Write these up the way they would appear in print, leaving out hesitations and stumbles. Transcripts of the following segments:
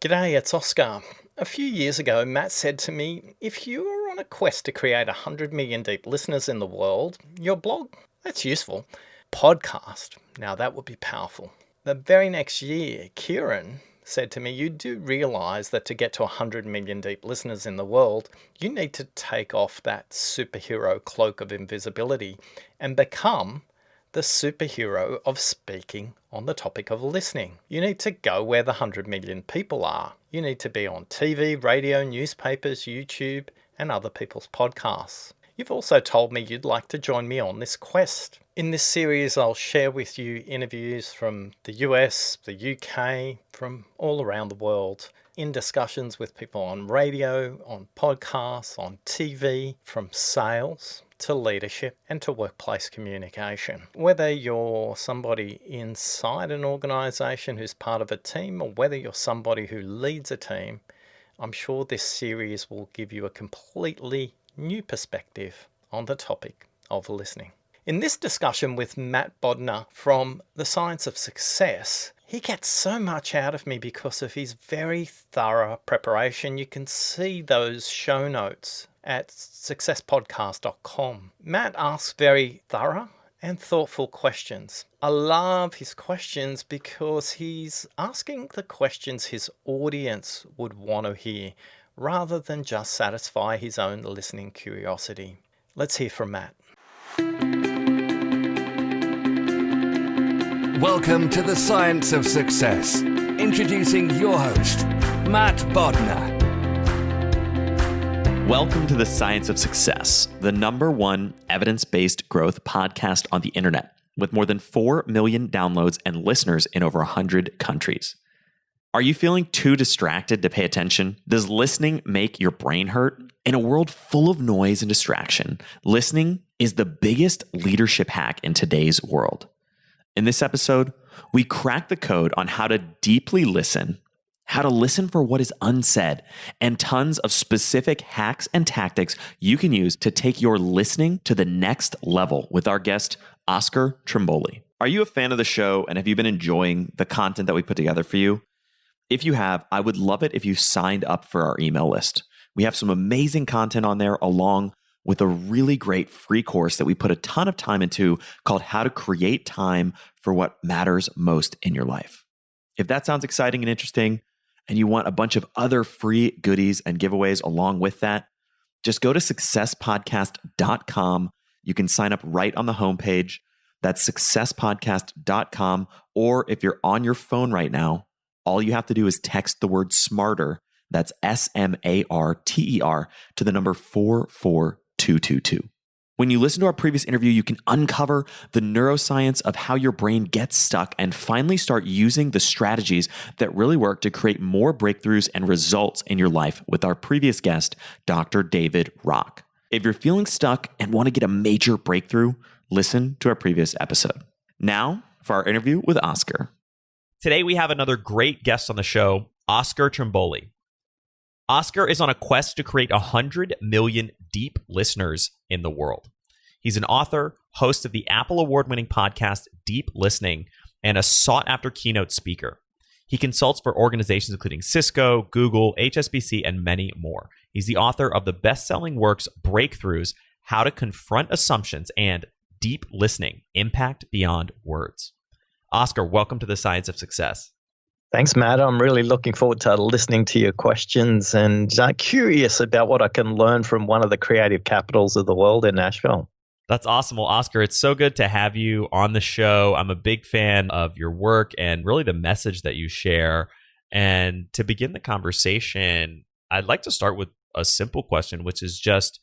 G'day, it's Oscar. A few years ago, Matt said to me, if you were on a quest to create 100 million deep listeners in the world, your blog, that's useful. Podcast, now that would be powerful. The very next year, Kieran said to me, you do realise that to get to 100 million deep listeners in the world, you need to take off that superhero cloak of invisibility and become the superhero of speaking on the topic of listening. You need to go where the 100 million people are. You need to be on TV, radio, newspapers, YouTube, and other people's podcasts. You've also told me you'd like to join me on this quest. In this series, I'll share with you interviews from the US, the UK, from all around the world, in discussions with people on radio, on podcasts, on TV, from sales to leadership and to workplace communication. Whether you're somebody inside an organisation who's part of a team or whether you're somebody who leads a team, I'm sure this series will give you a completely new perspective on the topic of listening. In this discussion with Matt Bodner from The Science of Success, he gets so much out of me because of his very thorough preparation. You can see those show notes at successpodcast.com. Matt asks very thorough and thoughtful questions. I love his questions because he's asking the questions his audience would want to hear rather than just satisfy his own listening curiosity. Let's hear from Matt. Welcome to The Science of Success. Introducing your host, Matt Bodner. Welcome to The Science of Success, the #1 evidence-based growth podcast on the internet, with more than 4 million downloads and listeners in over 100 countries. Are you feeling too distracted to pay attention? Does listening make your brain hurt? In a world full of noise and distraction, listening is the biggest leadership hack in today's world. In this episode, we crack the code on how to deeply listen, how to listen for what is unsaid, and tons of specific hacks and tactics you can use to take your listening to the next level with our guest, Oscar Trimboli. Are you a fan of the show and have you been enjoying the content that we put together for you? If you have, I would love it if you signed up for our email list. We have some amazing content on there along with a really great free course that we put a ton of time into called How to Create Time for What Matters Most in Your Life. If that sounds exciting and interesting, and you want a bunch of other free goodies and giveaways along with that, just go to successpodcast.com. You can sign up right on the homepage. That's successpodcast.com. Or if you're on your phone right now, all you have to do is text the word SMARTER, that's SMARTER, to the number 44222. When you listen to our previous interview, you can uncover the neuroscience of how your brain gets stuck and finally start using the strategies that really work to create more breakthroughs and results in your life with our previous guest, Dr. David Rock. If you're feeling stuck and want to get a major breakthrough, listen to our previous episode. Now for our interview with Oscar. Today we have another great guest on the show, Oscar Trimboli. Oscar is on a quest to create 100 million deep listeners in the world. He's an author, host of the Apple Award-winning podcast Deep Listening, and a sought-after keynote speaker. He consults for organizations including Cisco, Google, HSBC, and many more. He's the author of the best-selling works Breakthroughs, How to Confront Assumptions, and Deep Listening, Impact Beyond Words. Oscar, welcome to The Science of Success. Thanks, Matt. I'm really looking forward to listening to your questions and curious about what I can learn from one of the creative capitals of the world in Nashville. That's awesome. Well, Oscar, it's so good to have you on the show. I'm a big fan of your work and really the message that you share. And to begin the conversation, I'd like to start with a simple question, which is just,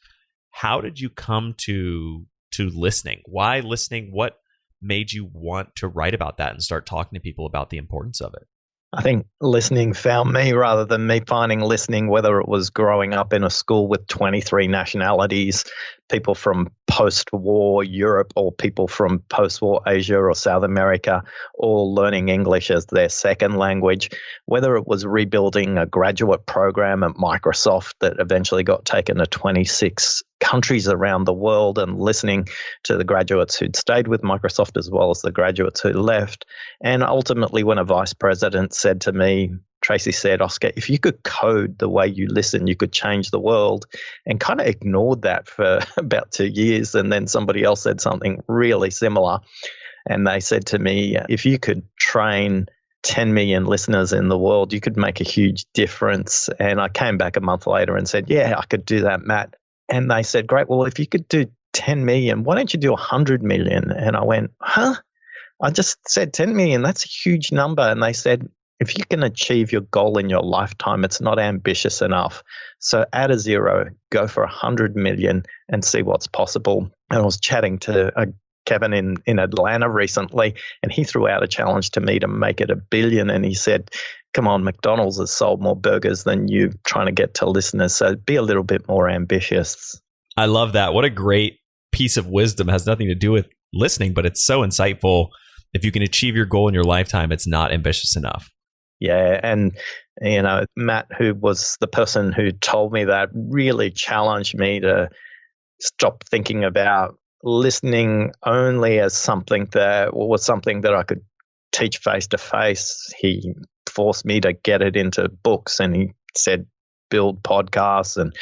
how did you come to listening? Why listening? What made you want to write about that and start talking to people about the importance of it? I think listening found me rather than me finding listening, whether it was growing up in a school with 23 nationalities, people from post-war Europe or people from post-war Asia or South America, all learning English as their second language, whether it was rebuilding a graduate program at Microsoft that eventually got taken to 26 countries around the world and listening to the graduates who'd stayed with Microsoft as well as the graduates who left. And ultimately, when a vice president said to me, Tracy said, Oscar, if you could code the way you listen, you could change the world, and kind of ignored that for about 2 years. And then somebody else said something really similar. And they said to me, if you could train 10 million listeners in the world, you could make a huge difference. And I came back a month later and said, yeah, I could do that, Matt. And they said, great. Well, if you could do 10 million, why don't you do 100 million? And I went, huh? I just said 10 million. That's a huge number. And they said, if you can achieve your goal in your lifetime, it's not ambitious enough. So add a zero, go for 100 million and see what's possible. And I was chatting to Kevin in Atlanta recently, and he threw out a challenge to me to make it 1 billion. And he said, come on, McDonald's has sold more burgers than you trying to get to listeners. So be a little bit more ambitious. I love that. What a great piece of wisdom. It has nothing to do with listening, but it's so insightful. If you can achieve your goal in your lifetime, it's not ambitious enough. Yeah. And, Matt, who was the person who told me that, really challenged me to stop thinking about listening only as something that I could teach face to face. He forced me to get it into books, and he said, build podcasts, and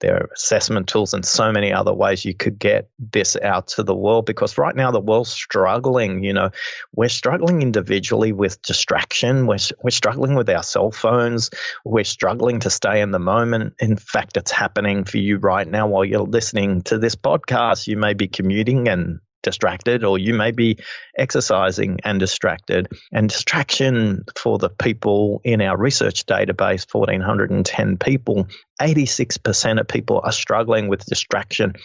there are assessment tools and so many other ways you could get this out to the world, because right now the world's struggling. We're struggling individually with distraction. We're struggling with our cell phones. We're struggling to stay in the moment. In fact, it's happening for you right now while you're listening to this podcast. You may be commuting and distracted, or you may be exercising and distracted. And distraction, for the people in our research database, 1,410 people, 86% of people are struggling with distraction,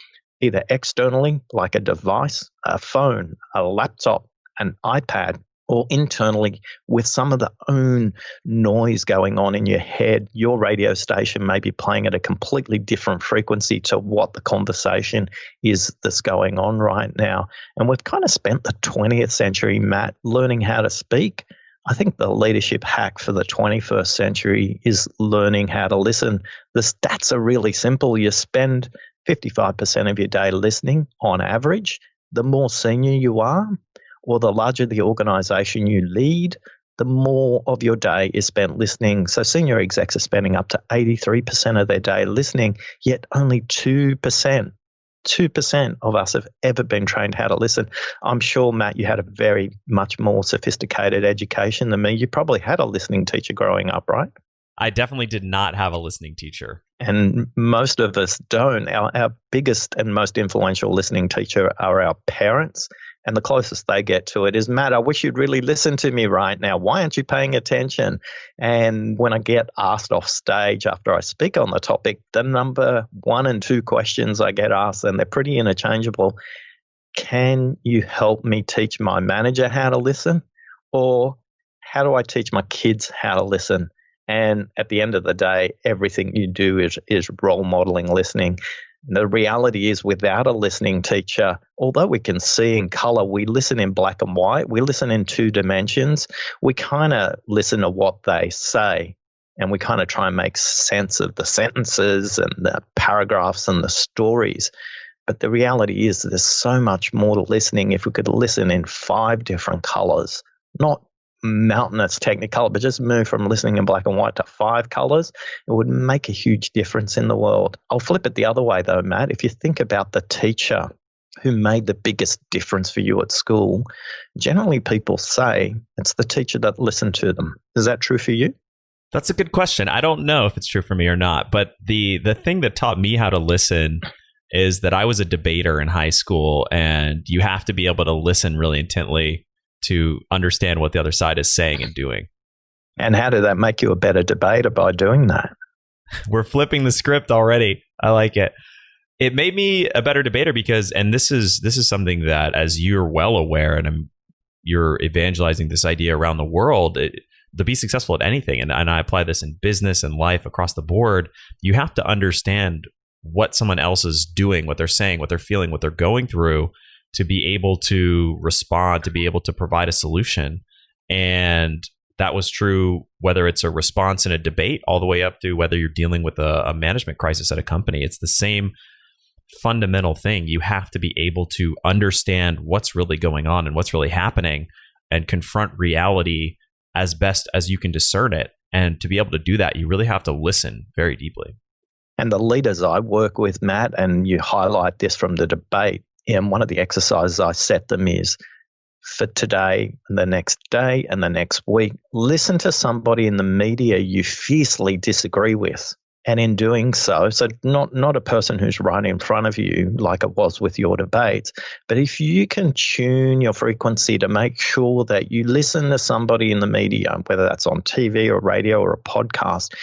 either externally, like a device, a phone, a laptop, an iPad, or internally with some of the own noise going on in your head. Your radio station may be playing at a completely different frequency to what the conversation is that's going on right now. And we've kind of spent the 20th century, Matt, learning how to speak. I think the leadership hack for the 21st century is learning how to listen. The stats are really simple. You spend 55% of your day listening on average. The more senior you are, or the larger the organization you lead, the more of your day is spent listening. So senior execs are spending up to 83% of their day listening, yet only 2% of us have ever been trained how to listen. I'm sure, Matt, you had a very much more sophisticated education than me. You probably had a listening teacher growing up, right? I definitely did not have a listening teacher. And most of us don't. Our biggest and most influential listening teacher are our parents. And the closest they get to it is, Matt, I wish you'd really listen to me right now. Why aren't you paying attention? And when I get asked off stage after I speak on the topic, the number 1 and 2 questions I get asked, and they're pretty interchangeable: can you help me teach my manager how to listen? Or how do I teach my kids how to listen? And at the end of the day, everything you do is role modeling listening. The reality is, without a listening teacher, although we can see in color, we listen in black and white, we listen in 2 dimensions. We kind of listen to what they say, and we kind of try and make sense of the sentences and the paragraphs and the stories. But the reality is there's so much more to listening if we could listen in 5 different colors, not mountainous technicolor, but just move from listening in black and white to 5 colors. It would make a huge difference in the world. I'll flip it the other way though, Matt. If you think about the teacher who made the biggest difference for you at school, generally people say it's the teacher that listened to them. Is that true for you? That's a good question. I don't know if it's true for me or not, but the thing that taught me how to listen is that I was a debater in high school, and you have to be able to listen really intently to understand what the other side is saying and doing. And how did that make you a better debater by doing that? We're flipping the script already. I like it. It made me a better debater because, and this is something that, as you're well aware, and you're evangelizing this idea around the world, to be successful at anything, and I apply this in business and life across the board, you have to understand what someone else is doing, what they're saying, what they're feeling, what they're going through, to be able to respond, to be able to provide a solution. And that was true whether it's a response in a debate all the way up to whether you're dealing with a management crisis at a company. It's the same fundamental thing. You have to be able to understand what's really going on and what's really happening and confront reality as best as you can discern it. And to be able to do that, you really have to listen very deeply. And the leaders I work with, Matt, and you highlight this from the debate, and one of the exercises I set them is for today and the next day and the next week, listen to somebody in the media you fiercely disagree with. And in doing so not a person who's right in front of you like it was with your debates, but if you can tune your frequency to make sure that you listen to somebody in the media, whether that's on TV or radio or a podcast,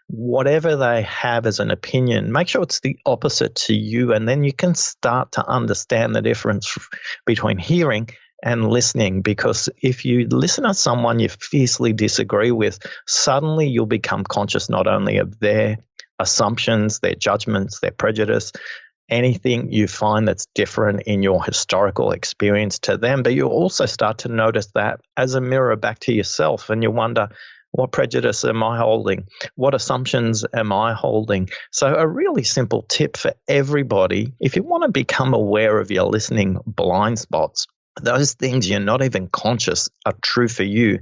whatever they have as an opinion, make sure it's the opposite to you, and then you can start to understand the difference between hearing and listening. Because if you listen to someone you fiercely disagree with, suddenly you'll become conscious not only of their assumptions, their judgments, their prejudice, anything you find that's different in your historical experience to them, but you also start to notice that as a mirror back to yourself, and you wonder, what prejudice am I holding? What assumptions am I holding? So a really simple tip for everybody, if you want to become aware of your listening blind spots, those things you're not even conscious are true for you,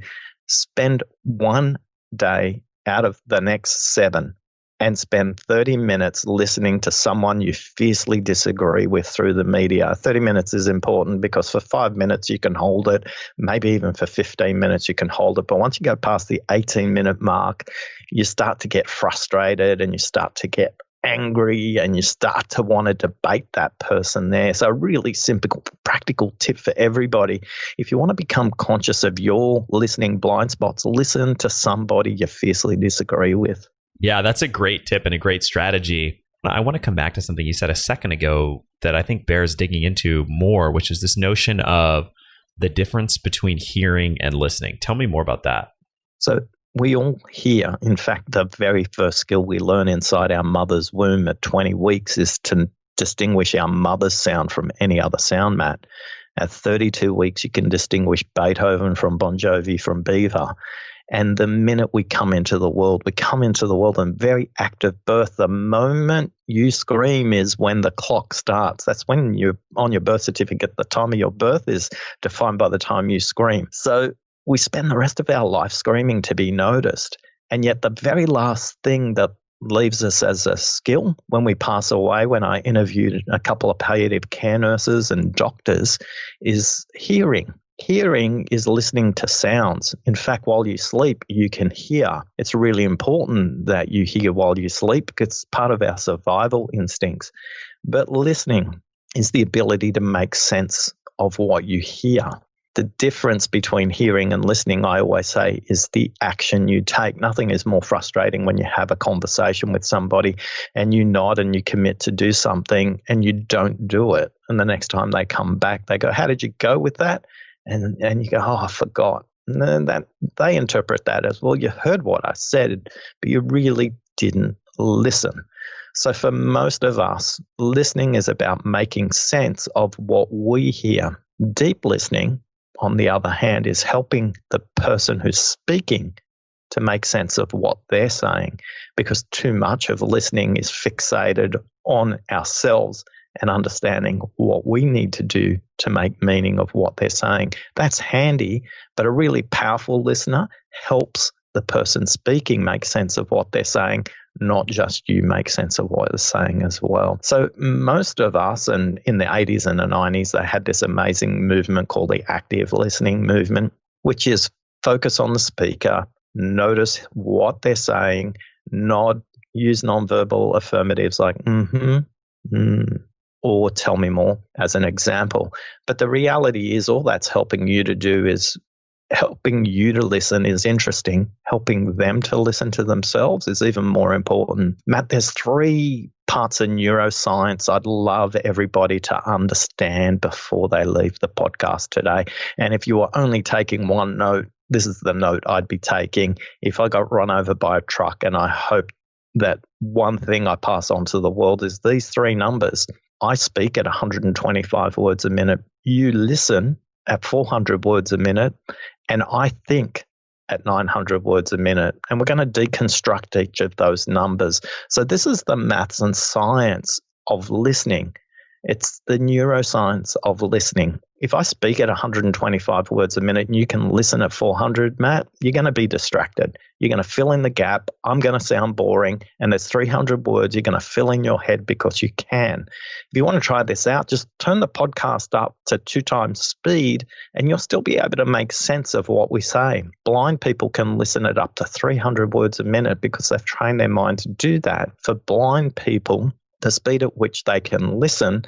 spend one day out of the next 7 and spend 30 minutes listening to someone you fiercely disagree with through the media. 30 minutes is important because for 5 minutes you can hold it, maybe even for 15 minutes you can hold it. But once you go past the 18-minute mark, you start to get frustrated and you start to get angry and you start to want to debate that person there. So a really simple, practical tip for everybody. If you want to become conscious of your listening blind spots, listen to somebody you fiercely disagree with. Yeah, that's a great tip and a great strategy. I want to come back to something you said a second ago that I think bears digging into more, which is this notion of the difference between hearing and listening. Tell me more about that. So we all hear. In fact, the very first skill we learn inside our mother's womb at 20 weeks is to distinguish our mother's sound from any other sound, Matt. At 32 weeks, you can distinguish Beethoven from Bon Jovi from Beaver. And the minute we come into the world in very active birth. The moment you scream is when the clock starts. That's when you're on your birth certificate. The time of your birth is defined by the time you scream. So we spend the rest of our life screaming to be noticed. And yet the very last thing that leaves us as a skill when we pass away, when I interviewed a couple of palliative care nurses and doctors, is hearing. Hearing is listening to sounds. In fact, while you sleep, you can hear. It's really important that you hear while you sleep because it's part of our survival instincts. But listening is the ability to make sense of what you hear. The difference between hearing and listening, I always say, is the action you take. Nothing is more frustrating when you have a conversation with somebody and you nod and you commit to do something and you don't do it. And the next time they come back, they go, "How did you go with that?" And you go, "Oh, I forgot." And then that they interpret that as, "Well, you heard what I said, but you really didn't listen." So for most of us, listening is about making sense of what we hear. Deep listening, on the other hand, is helping the person who's speaking to make sense of what they're saying, because too much of listening is fixated on ourselves and understanding what we need to do to make meaning of what they're saying. That's handy, but a really powerful listener helps the person speaking make sense of what they're saying, not just you make sense of what they're saying as well. So most of us, and in the 80s and the 90s, they had this amazing movement called the active listening movement, which is focus on the speaker, notice what they're saying, nod, use nonverbal affirmatives like or tell me more as an example. But the reality is all that's helping you to do is helping you to listen is interesting. Helping them to listen to themselves is even more important. Matt, there's 3 parts of neuroscience I'd love everybody to understand before they leave the podcast today. And if you were only taking one note, this is the note I'd be taking. If I got run over by a truck, and I hope that one thing I pass on to the world is these 3 numbers. I speak at 125 words a minute. You listen at 400 words a minute, and I think at 900 words a minute. And we're going to deconstruct each of those numbers. So this is the maths and science of listening. It's the neuroscience of listening. If I speak at 125 words a minute and you can listen at 400, Matt, you're going to be distracted. You're going to fill in the gap. I'm going to sound boring. And there's 300 words you're going to fill in your head because you can. If you want to try this out, just turn the podcast up to 2 times speed and you'll still be able to make sense of what we say. Blind people can listen at up to 300 words a minute because they've trained their mind to do that. For blind people, the speed at which they can listen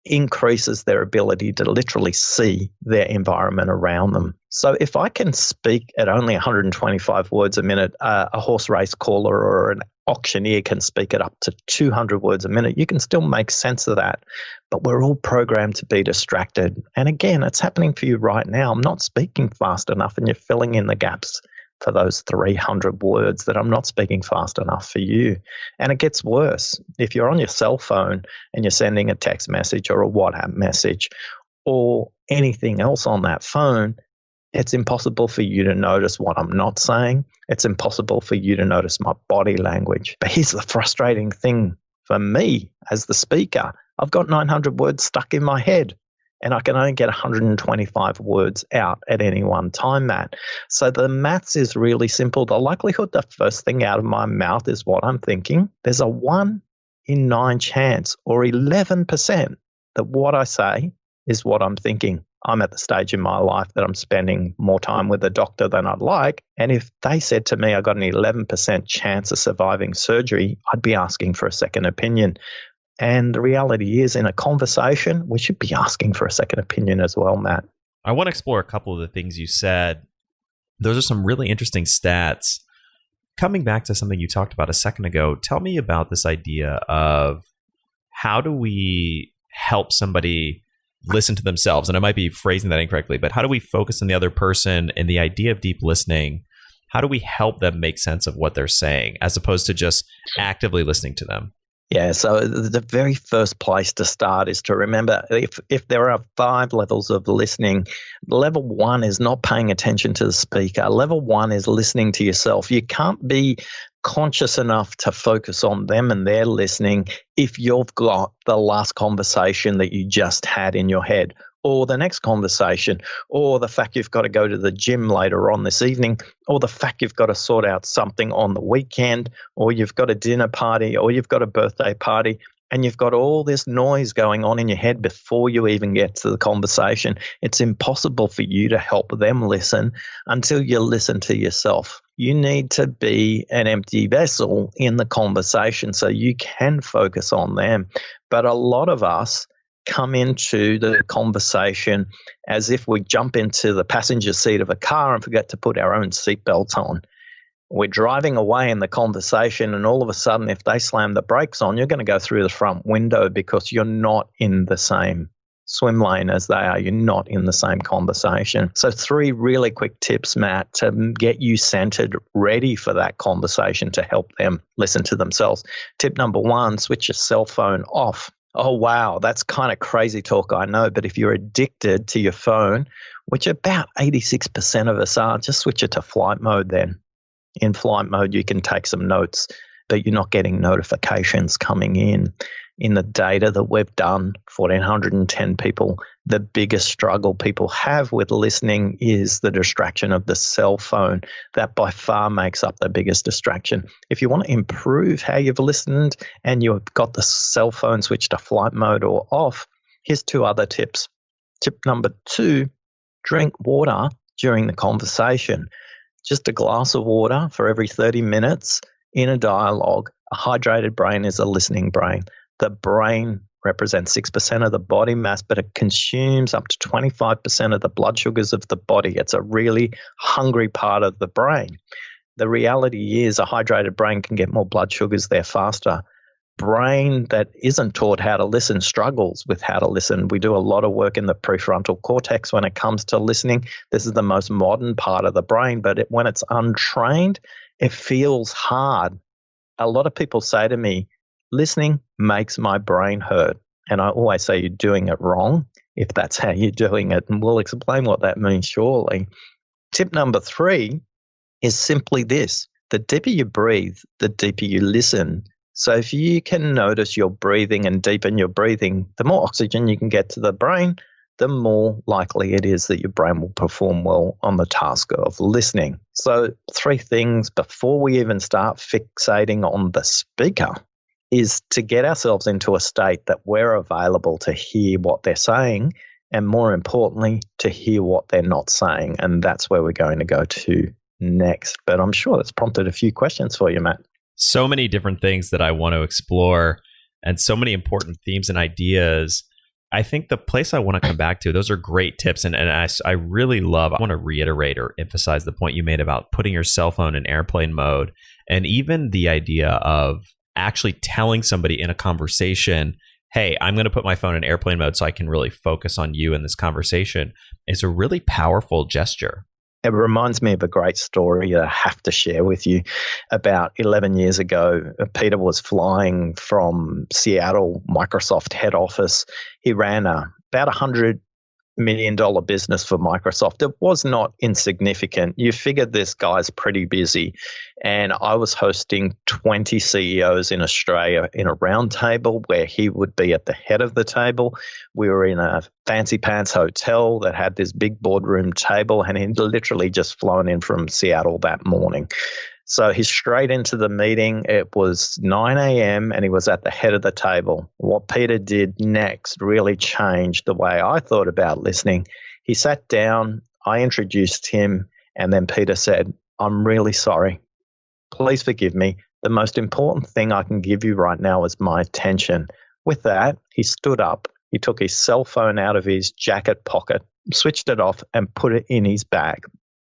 increases their ability to literally see their environment around them. So if I can speak at only 125 words a minute, a horse race caller or an auctioneer can speak at up to 200 words a minute, you can still make sense of that. But we're all programmed to be distracted. And again, it's happening for you right now. I'm not speaking fast enough and you're filling in the gaps for those 300 words that I'm not speaking fast enough for you. And it gets worse. If you're on your cell phone and you're sending a text message or a WhatsApp message or anything else on that phone, it's impossible for you to notice what I'm not saying. It's impossible for you to notice my body language. But here's the frustrating thing for me as the speaker. I've got 900 words stuck in my head. And I can only get 125 words out at any one time, Matt. So the maths is really simple. The likelihood the first thing out of my mouth is what I'm thinking. There's a 1 in 9 chance or 11% that what I say is what I'm thinking. I'm at the stage in my life that I'm spending more time with a doctor than I'd like. And if they said to me I got an 11% chance of surviving surgery, I'd be asking for a second opinion. And the reality is, in a conversation, we should be asking for a second opinion as well, Matt. I want to explore a couple of the things you said. Those are some really interesting stats. Coming back to something you talked about a second ago, tell me about this idea of how do we help somebody listen to themselves? And I might be phrasing that incorrectly, but how do we focus on the other person and the idea of deep listening? How do we help them make sense of what they're saying as opposed to just actively listening to them? Yeah, so the very first place to start is to remember if there are 5 levels of listening, level 1 is not paying attention to the speaker. Level 1 is listening to yourself. You can't be conscious enough to focus on them and their listening if you've got the last conversation that you just had in your head, or the next conversation, or the fact you've got to go to the gym later on this evening, or the fact you've got to sort out something on the weekend, or you've got a dinner party, or you've got a birthday party, and you've got all this noise going on in your head before you even get to the conversation. It's impossible for you to help them listen until you listen to yourself. You need to be an empty vessel in the conversation so you can focus on them. But a lot of us come into the conversation as if we jump into the passenger seat of a car and forget to put our own seatbelts on. We're driving away in the conversation, and all of a sudden, if they slam the brakes on, you're going to go through the front window because you're not in the same swim lane as they are. You're not in the same conversation. So 3 really quick tips, Matt, to get you centered, ready for that conversation to help them listen to themselves. Tip number 1, switch your cell phone off. Oh, wow, that's kind of crazy talk, I know. But if you're addicted to your phone, which about 86% of us are, just switch it to flight mode then. In flight mode, you can take some notes, but you're not getting notifications coming in. In the data that we've done, 1,410 people, the biggest struggle people have with listening is the distraction of the cell phone. That by far makes up the biggest distraction. If you want to improve how you've listened and you've got the cell phone switched to flight mode or off, here's 2 other tips. Tip number 2, drink water during the conversation. Just a glass of water for every 30 minutes in a dialogue. A hydrated brain is a listening brain. The brain represents 6% of the body mass, but it consumes up to 25% of the blood sugars of the body. It's a really hungry part of the brain. The reality is a hydrated brain can get more blood sugars there faster. Brain that isn't taught how to listen struggles with how to listen. We do a lot of work in the prefrontal cortex when it comes to listening. This is the most modern part of the brain, but when it's untrained, it feels hard. A lot of people say to me, listening makes my brain hurt. And I always say you're doing it wrong if that's how you're doing it. And we'll explain what that means shortly. Tip number 3 is simply this. The deeper you breathe, the deeper you listen. So if you can notice your breathing and deepen your breathing, the more oxygen you can get to the brain, the more likely it is that your brain will perform well on the task of listening. So 3 things before we even start fixating on the speaker is to get ourselves into a state that we're available to hear what they're saying, and more importantly, to hear what they're not saying. And that's where we're going to go to next. But I'm sure that's prompted a few questions for you, Matt. So many different things that I want to explore and so many important themes and ideas. I think the place I want to come back to, those are great tips. And I really love, I want to reiterate or emphasize the point you made about putting your cell phone in airplane mode, and even the idea of actually telling somebody in a conversation, hey, I'm going to put my phone in airplane mode so I can really focus on you in this conversation, is a really powerful gesture. It reminds me of a great story that I have to share with you. About 11 years ago, Peter was flying from Seattle, Microsoft head office. He ran about $100 million business for Microsoft. It was not insignificant. You figured this guy's pretty busy. And I was hosting 20 CEOs in Australia in a round table where he would be at the head of the table. We were in a fancy pants hotel that had this big boardroom table, and he'd literally just flown in from Seattle that morning. So he's straight into the meeting. It was 9 a.m. and he was at the head of the table. What Peter did next really changed the way I thought about listening. He sat down, I introduced him, and then Peter said, "I'm really sorry. Please forgive me. The most important thing I can give you right now is my attention." With that, he stood up. He took his cell phone out of his jacket pocket, switched it off, and put it in his bag.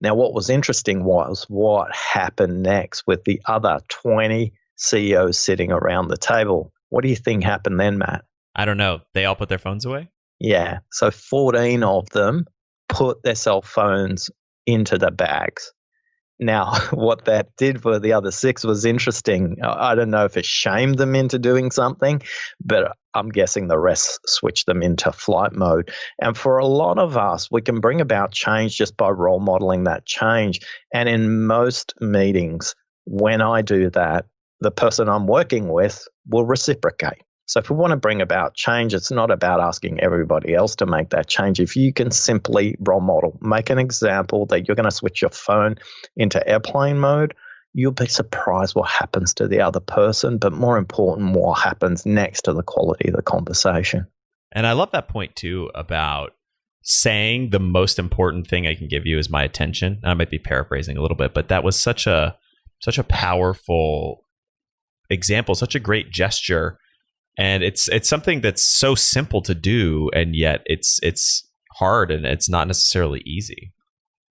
Now, what was interesting was what happened next with the other 20 CEOs sitting around the table. What do you think happened then, Matt? I don't know. They all put their phones away? Yeah. So 14 of them put their cell phones into the bags. Now, what that did for the other 6 was interesting. I don't know if it shamed them into doing something, but I'm guessing the rest switched them into flight mode. And for a lot of us, we can bring about change just by role modeling that change. And in most meetings, when I do that, the person I'm working with will reciprocate. So if we want to bring about change, it's not about asking everybody else to make that change. If you can simply role model, make an example that you're going to switch your phone into airplane mode, you'll be surprised what happens to the other person, but more important, what happens next to the quality of the conversation. And I love that point too about saying the most important thing I can give you is my attention. I might be paraphrasing a little bit, but that was such a powerful example, such a great gesture. And it's something that's so simple to do, and yet it's hard and it's not necessarily easy.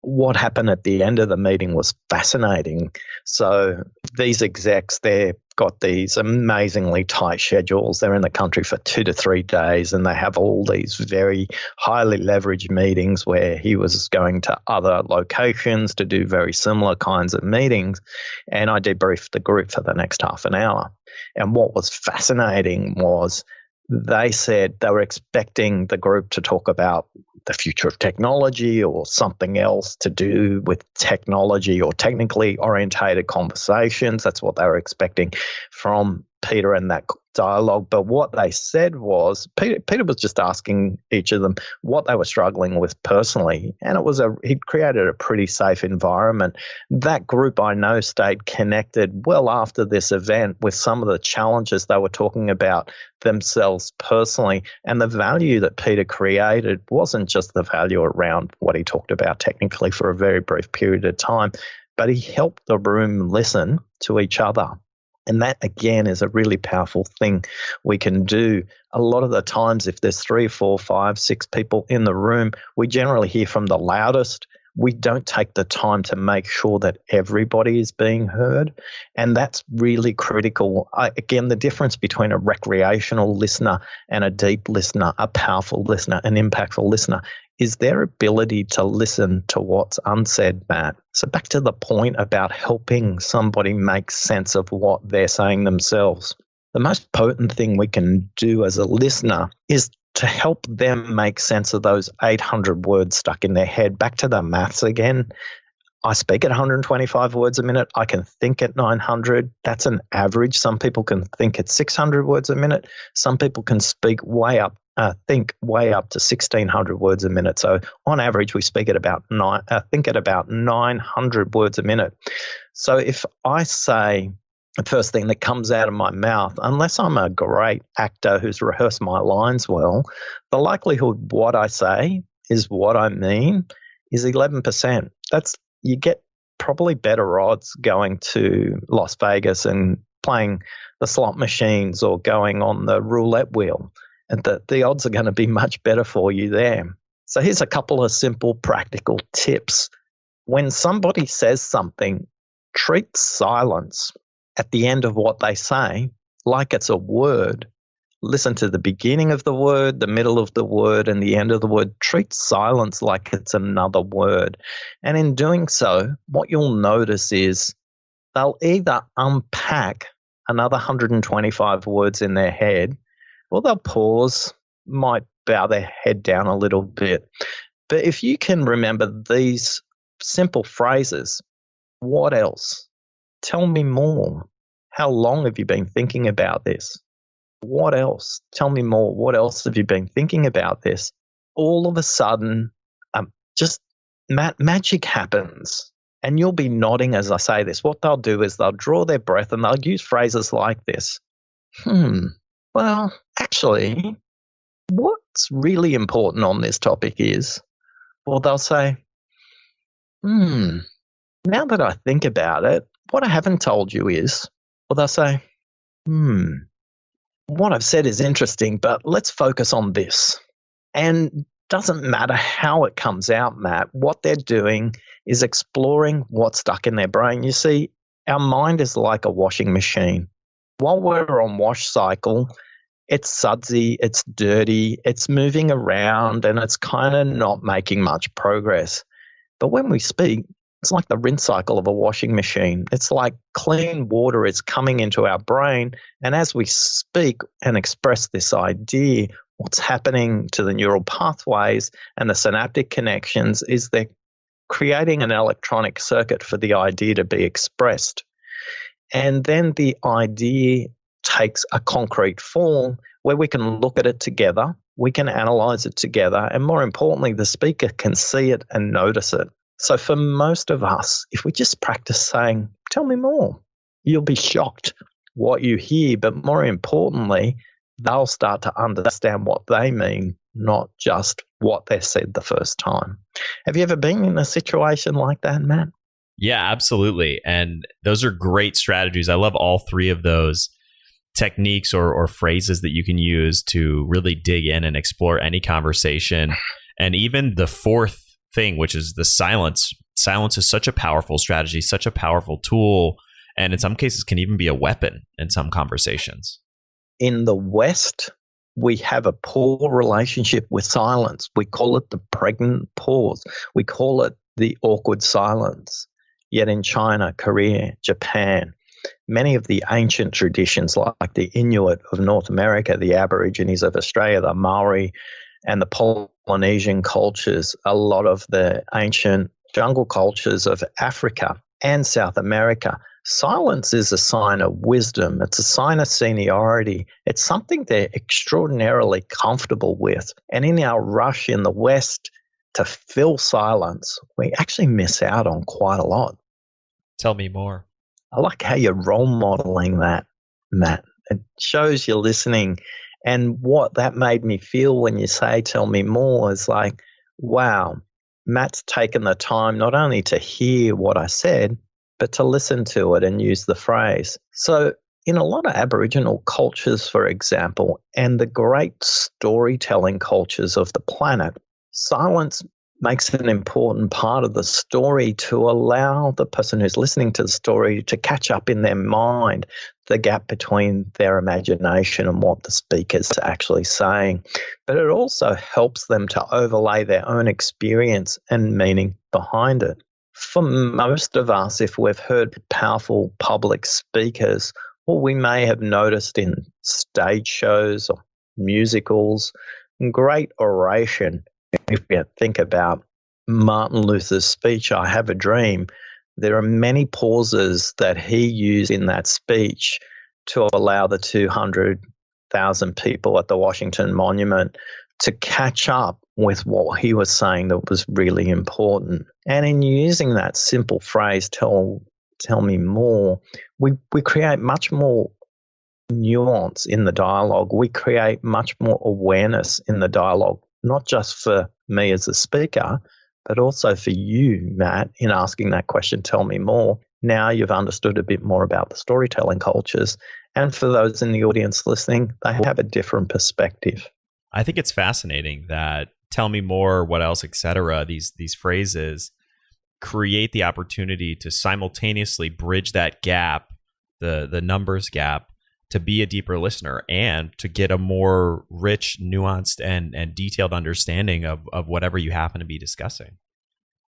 What happened at the end of the meeting was fascinating. So these execs, they've got these amazingly tight schedules. They're in the country for 2 to 3 days, and they have all these very highly leveraged meetings where he was going to other locations to do very similar kinds of meetings. And I debriefed the group for the next half an hour. And what was fascinating was they said they were expecting the group to talk about the future of technology or something else to do with technology or technically orientated conversations. That's what they were expecting from Peter and that dialogue. But what they said was Peter was just asking each of them what they were struggling with personally, and he'd created a pretty safe environment. That group, I know, stayed connected well after this event with some of the challenges they were talking about themselves personally. And the value that Peter created wasn't just the value around what he talked about technically for a very brief period of time, but he helped the room listen to each other. And that, again, is a really powerful thing we can do. A lot of the times, if there's 3, 4, 5, 6 people in the room, we generally hear from the loudest. We don't take the time to make sure that everybody is being heard. And that's really critical. Again, the difference between a recreational listener and a deep listener, a powerful listener, an impactful listener, is their ability to listen to what's unsaid, Matt. So back to the point about helping somebody make sense of what they're saying themselves. The most potent thing we can do as a listener is to help them make sense of those 800 words stuck in their head. Back to the maths again. I speak at 125 words a minute. I can think at 900. That's an average. Some people can think at 600 words a minute. Some people can think way up to 1,600 words a minute. So on average, we think at about 900 words a minute. So if I say the first thing that comes out of my mouth, unless I'm a great actor who's rehearsed my lines well, the likelihood what I say is what I mean is 11%. You get probably better odds going to Las Vegas and playing the slot machines or going on the roulette wheel. And the odds are going to be much better for you there. So here's a couple of simple practical tips. When somebody says something, treat silence at the end of what they say like it's a word. Listen to the beginning of the word, the middle of the word, and the end of the word. Treat silence like it's another word. And in doing so, what you'll notice is they'll either unpack another 125 words in their head, or they'll pause, might bow their head down a little bit. But if you can remember these simple phrases, what else? Tell me more. How long have you been thinking about this? What else? Tell me more. What else have you been thinking about this? All of a sudden, just magic happens. And you'll be nodding as I say this. What they'll do is they'll draw their breath and they'll use phrases like this. Well, actually, what's really important on this topic is, well, they'll say, now that I think about it, what I haven't told you is, well, they'll say, what I've said is interesting, but let's focus on this. And doesn't matter how it comes out, Matt, what they're doing is exploring what's stuck in their brain. You see, our mind is like a washing machine. While we're on wash cycle, it's sudsy, it's dirty, it's moving around, and it's kind of not making much progress. But when we speak, it's like the rinse cycle of a washing machine. It's like clean water is coming into our brain, and as we speak and express this idea, what's happening to the neural pathways and the synaptic connections is they're creating an electronic circuit for the idea to be expressed. And then the idea takes a concrete form where we can look at it together, we can analyze it together, and more importantly, the speaker can see it and notice it. So for most of us, if we just practice saying, tell me more, you'll be shocked what you hear, but more importantly, they'll start to understand what they mean, not just what they said the first time. Have you ever been in a situation like that, Matt? Yeah, absolutely. And those are great strategies. I love all three of those techniques or phrases that you can use to really dig in and explore any conversation. And even the fourth thing, which is the silence. Silence is such a powerful strategy, such a powerful tool, and in some cases can even be a weapon in some conversations. In the West, we have a poor relationship with silence. We call it the pregnant pause. We call it the awkward silence. Yet in China, Korea, Japan, many of the ancient traditions like the Inuit of North America, the Aborigines of Australia, the Maori, and the Polynesian cultures, a lot of the ancient jungle cultures of Africa and South America, silence is a sign of wisdom. It's a sign of seniority. It's something they're extraordinarily comfortable with. And in our rush in the West to fill silence, we actually miss out on quite a lot. Tell me more. I like how you're role modeling that, Matt. It shows you're listening. And what that made me feel when you say, tell me more, is like, wow, Matt's taken the time not only to hear what I said, but to listen to it and use the phrase. So in a lot of Aboriginal cultures, for example, and the great storytelling cultures of the planet, silence makes an important part of the story to allow the person who's listening to the story to catch up in their mind the gap between their imagination and what the speaker's actually saying. But it also helps them to overlay their own experience and meaning behind it. For most of us, if we've heard powerful public speakers, or we may have noticed in stage shows or musicals, great oration, if we think about Martin Luther's speech, I Have a Dream, there are many pauses that he used in that speech to allow the 200,000 people at the Washington Monument to catch up with what he was saying that was really important. And in using that simple phrase, tell me more, we create much more nuance in the dialogue. We create much more awareness in the dialogue, not just for me as a speaker, but also for you, Matt, in asking that question, tell me more. Now you've understood a bit more about the storytelling cultures. And for those in the audience listening, they have a different perspective. I think it's fascinating that tell me more, what else, etc. These phrases create the opportunity to simultaneously bridge that gap, the numbers gap, to be a deeper listener and to get a more rich, nuanced, and detailed understanding of whatever you happen to be discussing.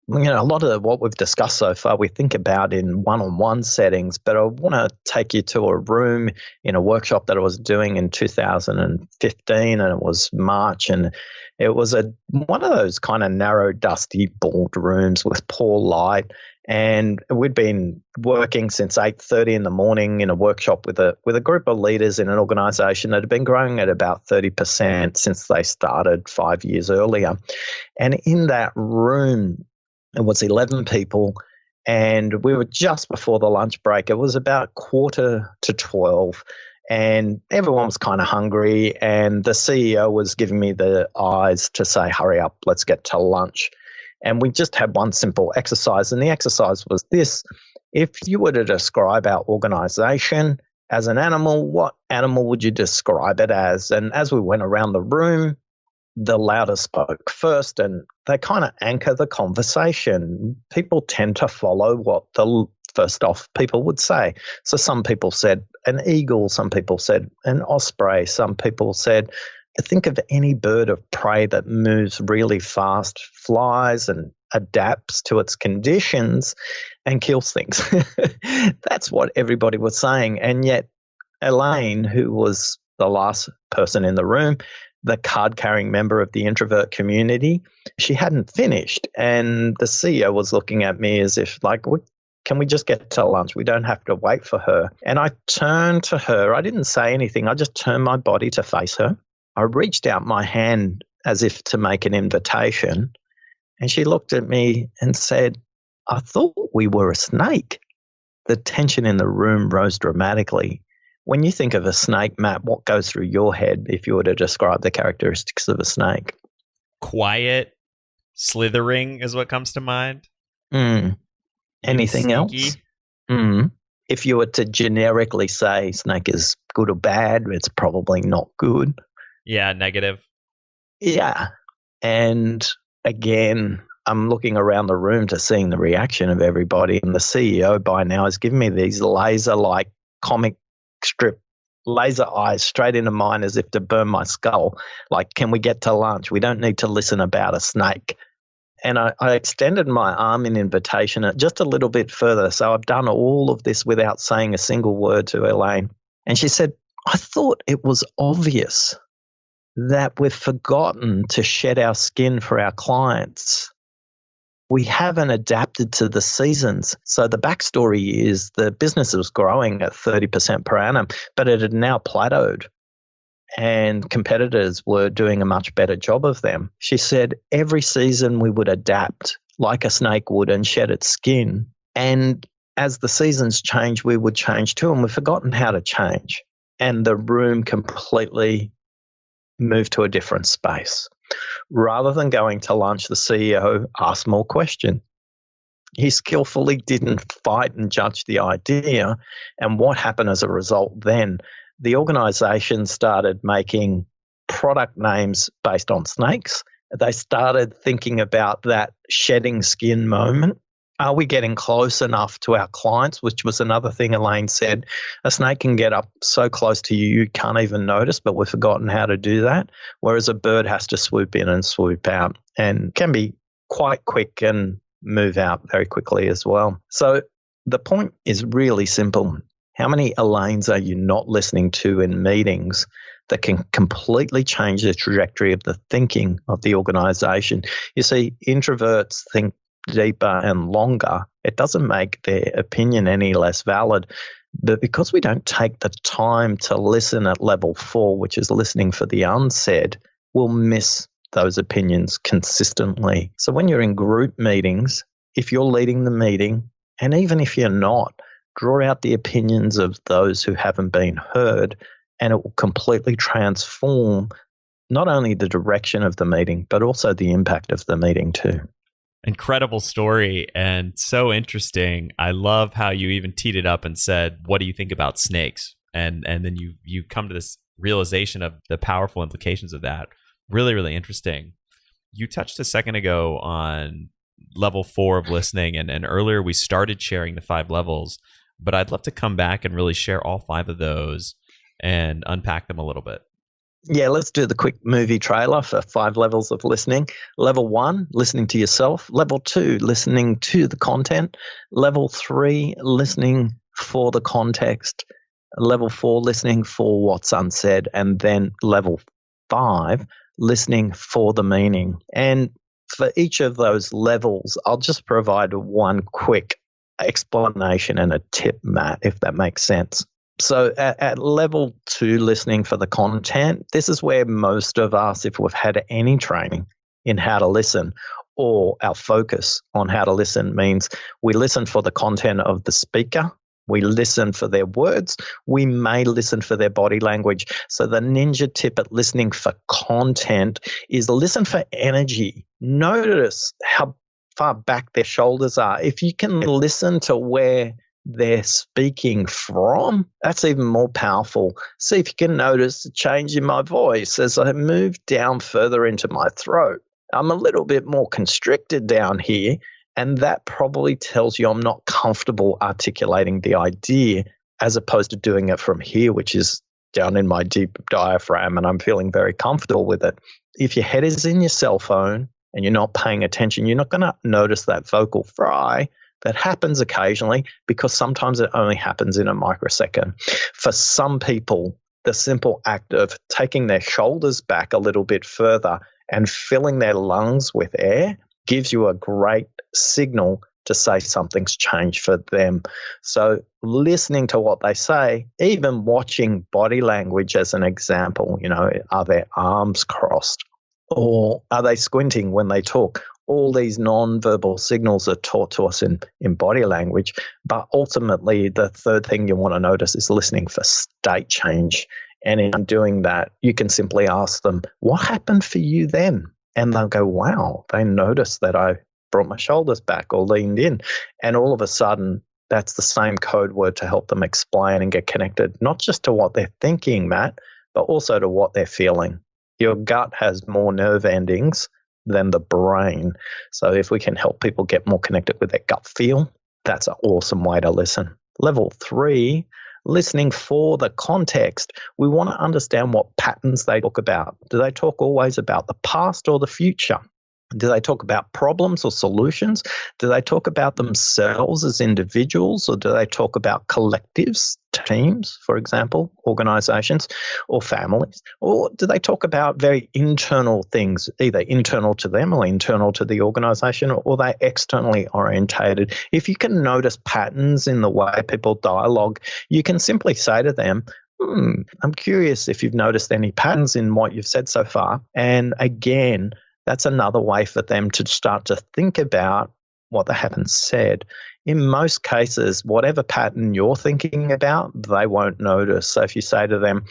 A lot of what we've discussed so far, we think about in one-on-one settings, but I want to take you to a room in a workshop that I was doing in 2015, and it was March, and it was one of those kind of narrow, dusty, bald rooms with poor light. And we'd been working since 8:30 in the morning in a workshop with a group of leaders in an organization that had been growing at about 30% since they started 5 years earlier. And in that room, it was 11 people, and we were just before the lunch break. It was about 11:45, and everyone was kind of hungry, and the CEO was giving me the eyes to say, hurry up, let's get to lunch. And we just had one simple exercise, and the exercise was this. If you were to describe our organization as an animal, what animal would you describe it as? And as we went around the room, the loudest spoke first, and they kind of anchor the conversation. People tend to follow what the first off people would say. So some people said an eagle, some people said an osprey, some people said, think of any bird of prey that moves really fast, flies and adapts to its conditions and kills things. That's what everybody was saying. And yet Elaine, who was the last person in the room, the card-carrying member of the introvert community, she hadn't finished. And the CEO was looking at me as if like, can we just get to lunch? We don't have to wait for her. And I turned to her. I didn't say anything. I just turned my body to face her. I reached out my hand as if to make an invitation, and she looked at me and said, I thought we were a snake. The tension in the room rose dramatically. When you think of a snake, Matt, what goes through your head if you were to describe the characteristics of a snake? Quiet, slithering is what comes to mind. Anything else? If you were to generically say snake is good or bad, it's probably not good. Yeah, negative. Yeah. And again, I'm looking around the room to seeing the reaction of everybody. And the CEO by now has given me these laser-like comic strip laser eyes straight into mine as if to burn my skull. Like, can we get to lunch? We don't need to listen about a snake. And I extended my arm in invitation just a little bit further. So I've done all of this without saying a single word to Elaine. And she said, I thought it was obvious that we've forgotten to shed our skin for our clients. We haven't adapted to the seasons. So the backstory is the business was growing at 30% per annum, but it had now plateaued, and competitors were doing a much better job of them. She said every season we would adapt like a snake would and shed its skin. And as the seasons change, we would change too, and we've forgotten how to change. And the room completely moved to a different space. Rather than going to lunch, the CEO asked more questions. He skillfully didn't fight and judge the idea. And what happened as a result then? The organization started making product names based on snakes. They started thinking about that shedding skin moment. Are we getting close enough to our clients? Which was another thing Elaine said. A snake can get up so close to you, you can't even notice, but we've forgotten how to do that. Whereas a bird has to swoop in and swoop out and can be quite quick and move out very quickly as well. So the point is really simple. How many Elaines are you not listening to in meetings that can completely change the trajectory of the thinking of the organization? You see, introverts think deeper and longer. It doesn't make their opinion any less valid. But because we don't take the time to listen at level 4, which is listening for the unsaid, we'll miss those opinions consistently. So when you're in group meetings, if you're leading the meeting, and even if you're not, draw out the opinions of those who haven't been heard, and it will completely transform not only the direction of the meeting, but also the impact of the meeting too. Incredible story and so interesting. I love how you even teed it up and said, what do you think about snakes? And then you come to this realization of the powerful implications of that. Really, really interesting. You touched a second ago on level 4 of listening, and earlier we started sharing the 5 levels, but I'd love to come back and really share all 5 of those and unpack them a little bit. Yeah, let's do the quick movie trailer for 5 levels of listening. Level 1, listening to yourself. Level 2, listening to the content. Level 3, listening for the context. Level 4, listening for what's unsaid. And then level 5, listening for the meaning. And for each of those levels, I'll just provide one quick explanation and a tip, Matt, if that makes sense. So at level 2, listening for the content, this is where most of us, if we've had any training in how to listen, or our focus on how to listen, means we listen for the content of the speaker, we listen for their words, we may listen for their body language. So the ninja tip at listening for content is listen for energy. Notice how far back their shoulders are. If you can listen to where they're speaking from, that's even more powerful. See if you can notice the change in my voice as I move down further into my throat. I'm a little bit more constricted down here, and that probably tells you I'm not comfortable articulating the idea as opposed to doing it from here, which is down in my deep diaphragm, and I'm feeling very comfortable with it. If your head is in your cell phone and you're not paying attention, you're not going to notice that vocal fry. That happens occasionally because sometimes it only happens in a microsecond. For some people, the simple act of taking their shoulders back a little bit further and filling their lungs with air gives you a great signal to say something's changed for them. So listening to what they say, even watching body language as an example, are their arms crossed or are they squinting when they talk? All these non-verbal signals are taught to us in body language, but ultimately the third thing you want to notice is listening for state change. And in doing that, you can simply ask them, what happened for you then? And they'll go, wow, they noticed that I brought my shoulders back or leaned in. And all of a sudden, that's the same code word to help them explain and get connected, not just to what they're thinking, Matt, but also to what they're feeling. Your gut has more nerve endings than the brain. So if we can help people get more connected with their gut feel, that's an awesome way to listen. Level 3, listening for the context. We want to understand what patterns they talk about. Do they talk always about the past or the future? Do they talk about problems or solutions? Do they talk about themselves as individuals, or do they talk about collectives, teams, for example, organizations or families? Or do they talk about very internal things, either internal to them or internal to the organization, or they externally orientated? If you can notice patterns in the way people dialogue, you can simply say to them, I'm curious if you've noticed any patterns in what you've said so far. And again, that's another way for them to start to think about what they haven't said. In most cases, whatever pattern you're thinking about, they won't notice. So if you say to them,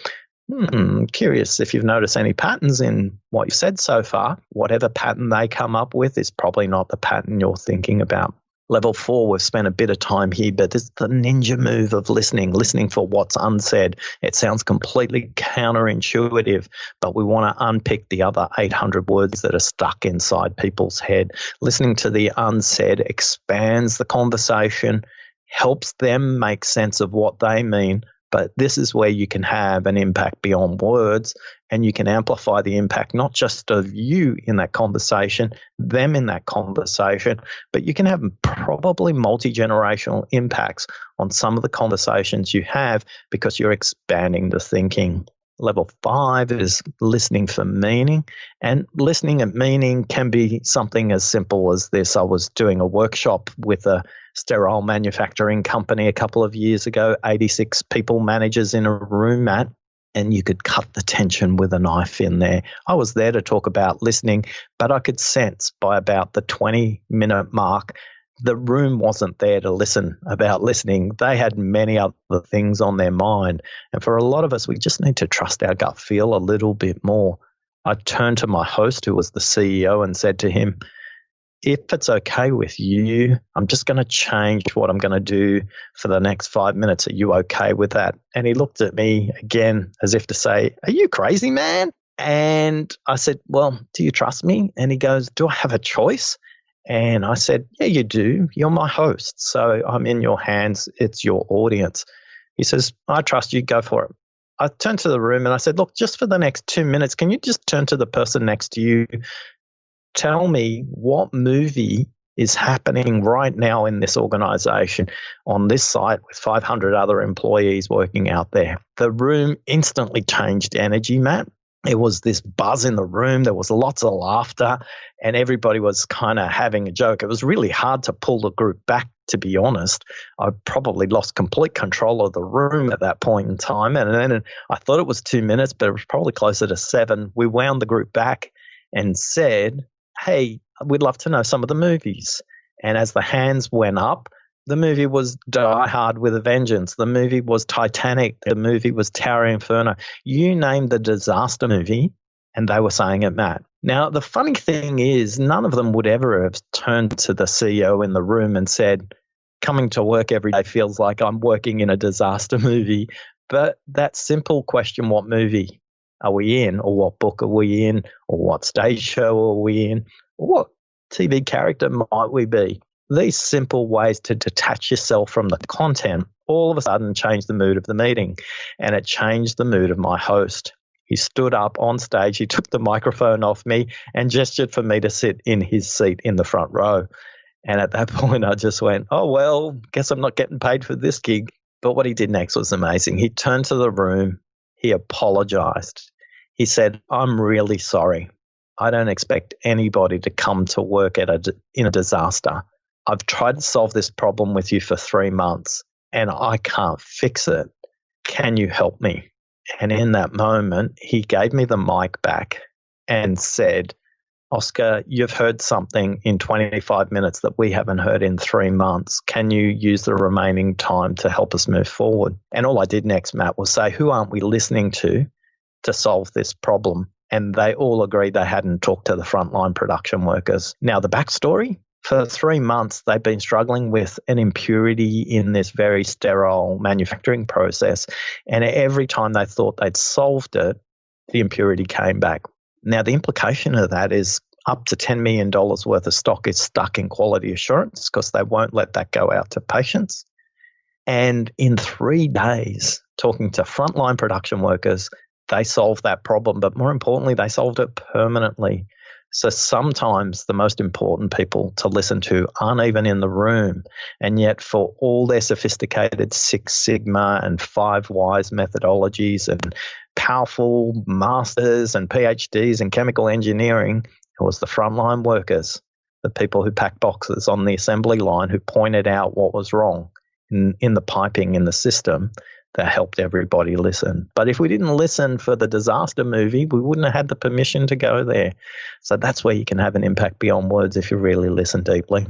curious if you've noticed any patterns in what you said so far, whatever pattern they come up with is probably not the pattern you're thinking about. Level 4, we've spent a bit of time here, but it's the ninja move of listening for what's unsaid. It sounds completely counterintuitive, but we want to unpick the other 800 words that are stuck inside people's head. Listening to the unsaid expands the conversation, helps them make sense of what they mean, But this is where you can have an impact beyond words, and you can amplify the impact not just of you in that conversation, them in that conversation, but you can have probably multi-generational impacts on some of the conversations you have because you're expanding the thinking. Level 5 is listening for meaning, and listening at meaning can be something as simple as this. I was doing a workshop with a sterile manufacturing company a couple of years ago, 86 people managers in a room, Matt, and you could cut the tension with a knife in there. I was there to talk about listening, but I could sense by about the 20-minute mark, the room wasn't there to listen about listening. They had many other things on their mind. And for a lot of us, we just need to trust our gut feel a little bit more. I turned to my host, who was the CEO, and said to him, if it's okay with you, I'm just going to change what I'm going to do for the next 5 minutes. Are you okay with that? And he looked at me again as if to say, are you crazy, man? And I said, well, do you trust me? And he goes, do I have a choice? And I said, yeah, you do. You're my host. So I'm in your hands. It's your audience. He says, I trust you. Go for it. I turned to the room and I said, look, just for the next 2 minutes, can you just turn to the person next to you? Tell me what movie is happening right now in this organization on this site with 500 other employees working out there. The room instantly changed energy, Matt. It was this buzz in the room. There was lots of laughter and everybody was kind of having a joke. It was really hard to pull the group back, to be honest. I probably lost complete control of the room at that point in time. And then I thought it was 2 minutes, but it was probably closer to 7. We wound the group back and said, hey, we'd love to know some of the movies. And as the hands went up, the movie was Die Hard with a Vengeance. The movie was Titanic. The movie was Tower Inferno. You name the disaster movie, and they were saying it, Matt. Now, the funny thing is, none of them would ever have turned to the CEO in the room and said, coming to work every day feels like I'm working in a disaster movie. But that simple question, what movie are we in, or what book are we in, or what stage show are we in, or what TV character might we be? These simple ways to detach yourself from the content all of a sudden changed the mood of the meeting, and it changed the mood of my host. He stood up on stage, he took the microphone off me and gestured for me to sit in his seat in the front row. And at that point, I just went, oh, well, guess I'm not getting paid for this gig. But what he did next was amazing. He turned to the room. He apologized. He said, I'm really sorry. I don't expect anybody to come to work in a disaster. I've tried to solve this problem with you for 3 months and I can't fix it. Can you help me? And in that moment, he gave me the mic back and said, Oscar, you've heard something in 25 minutes that we haven't heard in 3 months. Can you use the remaining time to help us move forward? And all I did next, Matt, was say, who aren't we listening to solve this problem? And they all agreed they hadn't talked to the frontline production workers. Now, the backstory, for 3 months, they've been struggling with an impurity in this very sterile manufacturing process. And every time they thought they'd solved it, the impurity came back. Now, the implication of that is up to $10 million worth of stock is stuck in quality assurance because they won't let that go out to patients. And in 3 days, talking to frontline production workers, they solved that problem. But more importantly, they solved it permanently. So sometimes the most important people to listen to aren't even in the room. And yet for all their sophisticated Six Sigma and 5 Whys methodologies and powerful masters and PhDs in chemical engineering, it was the frontline workers, the people who packed boxes on the assembly line who pointed out what was wrong in the piping in the system that helped everybody listen. But if we didn't listen for the disaster movie, we wouldn't have had the permission to go there. So that's where you can have an impact beyond words if you really listen deeply.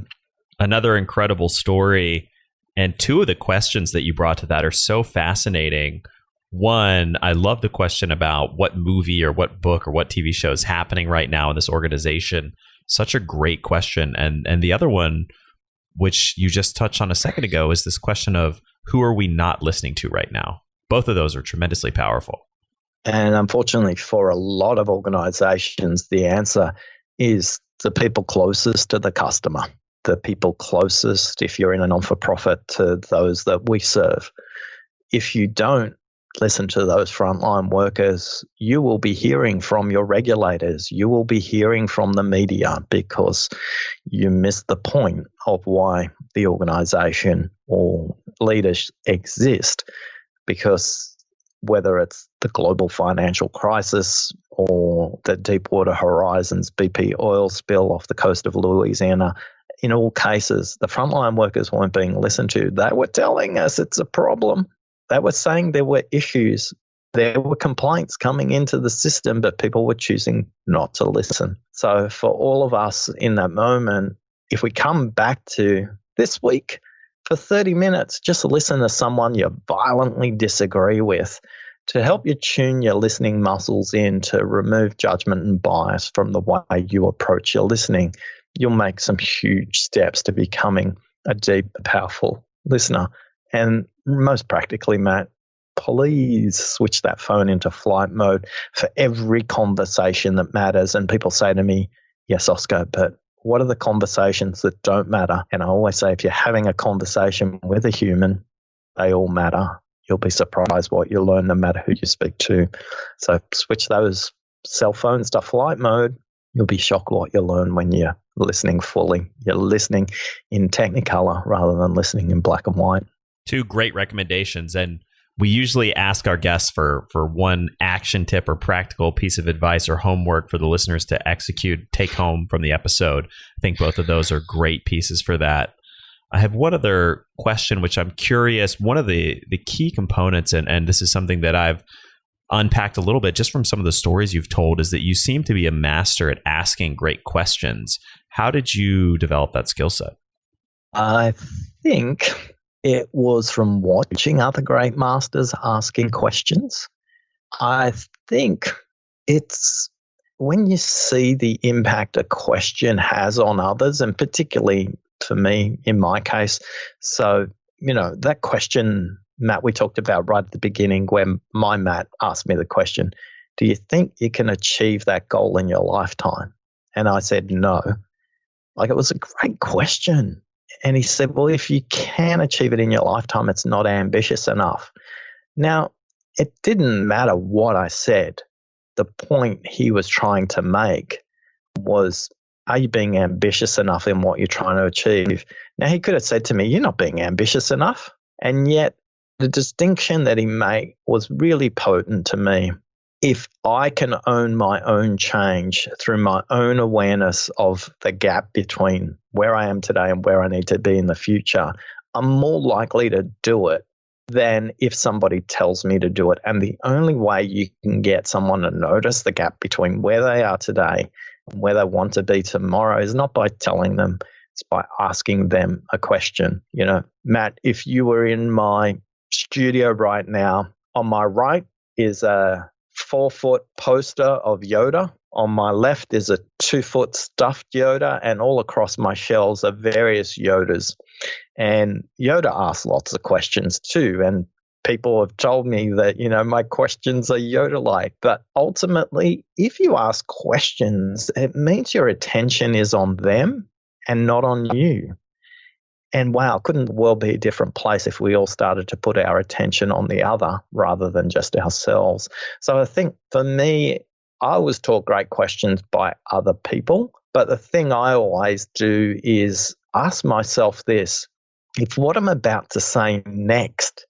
Another incredible story. And 2 of the questions that you brought to that are so fascinating. One, I love the question about what movie or what book or what TV show is happening right now in this organization. Such a great question. And the other one, which you just touched on a second ago, is this question of who are we not listening to right now? Both of those are tremendously powerful. And unfortunately for a lot of organizations, the answer is the people closest to the customer, the people closest, if you're in a non-for-profit, to those that we serve. if you don't listen to those frontline workers, you will be hearing from your regulators. You will be hearing from the media because you missed the point of why the organization or leaders exist. Because whether it's the global financial crisis or the Deepwater Horizon's BP oil spill off the coast of Louisiana, in all cases, the frontline workers weren't being listened to. They were telling us it's a problem. They were saying there were issues. There were complaints coming into the system, but people were choosing not to listen. So for all of us in that moment, if we come back to this week, for 30 minutes, just listen to someone you violently disagree with to help you tune your listening muscles in to remove judgment and bias from the way you approach your listening. You'll make some huge steps to becoming a deep, powerful listener. And most practically, Matt, please switch that phone into flight mode for every conversation that matters. And people say to me, yes, Oscar, but what are the conversations that don't matter? And I always say, if you're having a conversation with a human, they all matter. You'll be surprised what you learn no matter who you speak to. So switch those cell phones to flight mode. You'll be shocked what you learn when you're listening fully. You're listening in Technicolor rather than listening in black and white. Two great recommendations. And we usually ask our guests for one action tip or practical piece of advice or homework for the listeners to execute, take home from the episode. I think both of those are great pieces for that. I have one other question, which I'm curious. One of the key components, and this is something that I've unpacked a little bit just from some of the stories you've told, is that you seem to be a master at asking great questions. How did you develop that skill set? I think it was from watching other great masters asking questions. I think it's when you see the impact a question has on others, and particularly for me, in my case. So, that question, Matt, we talked about right at the beginning when my Matt asked me the question, do you think you can achieve that goal in your lifetime? And I said, no. It was a great question. And he said, well, if you can achieve it in your lifetime, it's not ambitious enough. Now, it didn't matter what I said. The point he was trying to make was, are you being ambitious enough in what you're trying to achieve? Now, he could have said to me, you're not being ambitious enough. And yet the distinction that he made was really potent to me. If I can own my own change through my own awareness of the gap between where I am today and where I need to be in the future, I'm more likely to do it than if somebody tells me to do it. And the only way you can get someone to notice the gap between where they are today and where they want to be tomorrow is not by telling them, it's by asking them a question. Matt, if you were in my studio right now, on my right is a 4-foot poster of Yoda. On my left is a 2-foot stuffed Yoda, and all across my shelves are various Yodas. And Yoda asks lots of questions too. And people have told me that, my questions are Yoda-like. But ultimately, if you ask questions, it means your attention is on them and not on you. And wow, couldn't the world be a different place if we all started to put our attention on the other rather than just ourselves? So I think for me, I was taught great questions by other people. But the thing I always do is ask myself this: if what I'm about to say next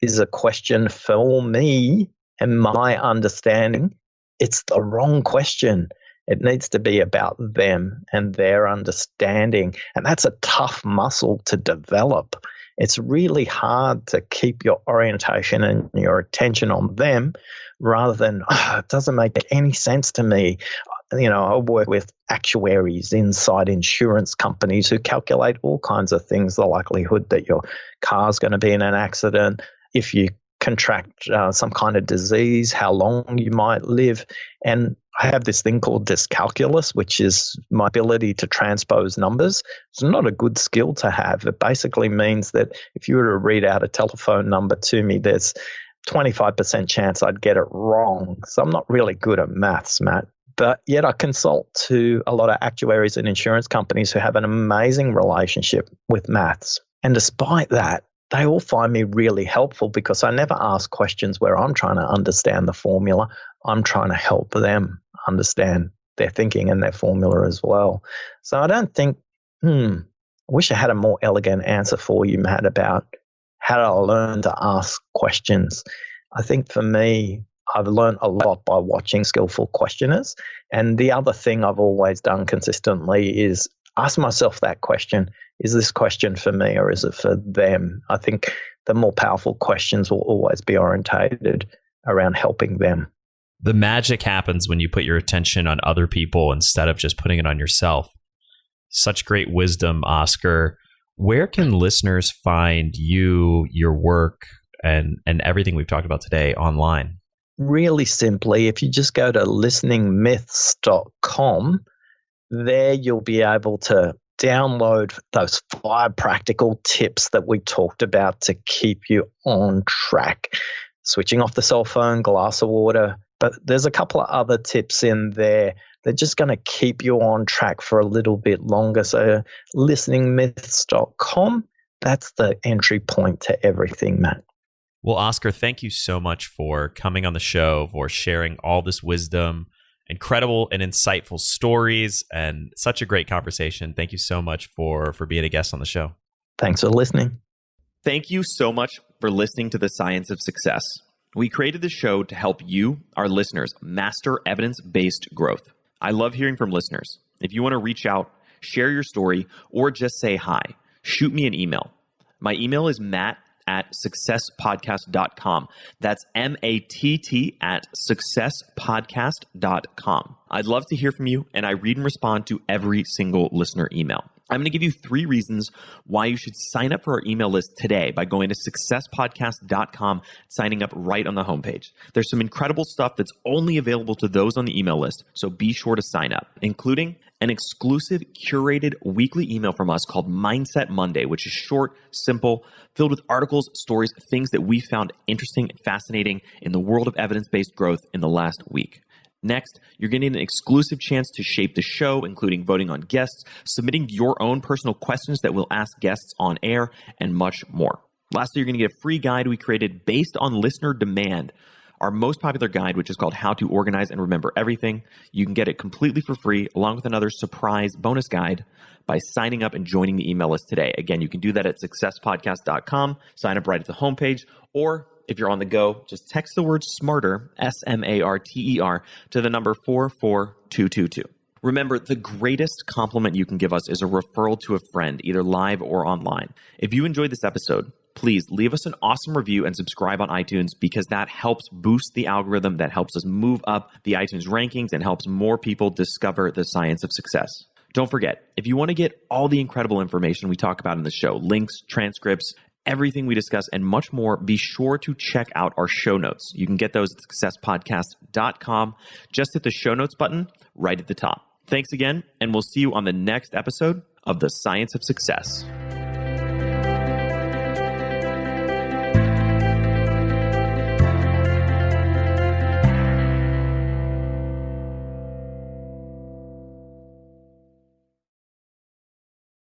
is a question for me and my understanding, it's the wrong question. It needs to be about them and their understanding. And that's a tough muscle to develop. It's really hard to keep your orientation and your attention on them rather than, it doesn't make any sense to me. I work with actuaries inside insurance companies who calculate all kinds of things, the likelihood that your car's going to be in an accident, if you contract some kind of disease, how long you might live. And I have this thing called dyscalculus, which is my ability to transpose numbers. It's not a good skill to have. It basically means that if you were to read out a telephone number to me, there's 25% chance I'd get it wrong. So I'm not really good at maths, Matt. But yet I consult to a lot of actuaries and insurance companies who have an amazing relationship with maths. And despite that, they all find me really helpful because I never ask questions where I'm trying to understand the formula. I'm trying to help them understand their thinking and their formula as well. So I don't think, I wish I had a more elegant answer for you, Matt, about how did I learn to ask questions. I think for me, I've learned a lot by watching skillful questioners. And the other thing I've always done consistently is ask myself that question. Is this question for me or is it for them? I think the more powerful questions will always be orientated around helping them. The magic happens when you put your attention on other people instead of just putting it on yourself. Such great wisdom, Oscar. Where can listeners find you, your work, and everything we've talked about today online? Really simply, if you just go to listeningmyths.com, there you'll be able to download those 5 practical tips that we talked about to keep you on track. Switching off the cell phone, glass of water. But there's a couple of other tips in there. They're just going to keep you on track for a little bit longer. So listeningmyths.com, that's the entry point to everything, Matt. Well, Oscar, thank you so much for coming on the show, for sharing all this wisdom, incredible and insightful stories, and such a great conversation. Thank you so much for being a guest on the show. Thanks for listening. Thank you so much for listening to The Science of Success. We created the show to help you, our listeners, master evidence-based growth. I love hearing from listeners. If you want to reach out, share your story, or just say hi, shoot me an email. My email is matt@successpodcast.com. That's matt@successpodcast.com. I'd love to hear from you, and I read and respond to every single listener email. I'm going to give you 3 reasons why you should sign up for our email list today by going to successpodcast.com, signing up right on the homepage. There's some incredible stuff that's only available to those on the email list, so be sure to sign up, including an exclusive curated weekly email from us called Mindset Monday, which is short, simple, filled with articles, stories, things that we found interesting and fascinating in the world of evidence-based growth in the last week. Next, you're getting an exclusive chance to shape the show, including voting on guests, submitting your own personal questions that we'll ask guests on air, and much more. Lastly, you're going to get a free guide we created based on listener demand, our most popular guide, which is called How to Organize and Remember Everything. You can get it completely for free, along with another surprise bonus guide by signing up and joining the email list today. Again, you can do that at successpodcast.com, sign up right at the homepage, or if you're on the go, just text the word SMARTER, SMARTER, to the number 44222. Remember, the greatest compliment you can give us is a referral to a friend, either live or online. If you enjoyed this episode, please leave us an awesome review and subscribe on iTunes, because that helps boost the algorithm, that helps us move up the iTunes rankings and helps more people discover the science of success. Don't forget, if you want to get all the incredible information we talk about in the show, links, transcripts, everything we discuss, and much more, be sure to check out our show notes. You can get those at successpodcast.com. Just hit the show notes button right at the top. Thanks again, and we'll see you on the next episode of The Science of Success.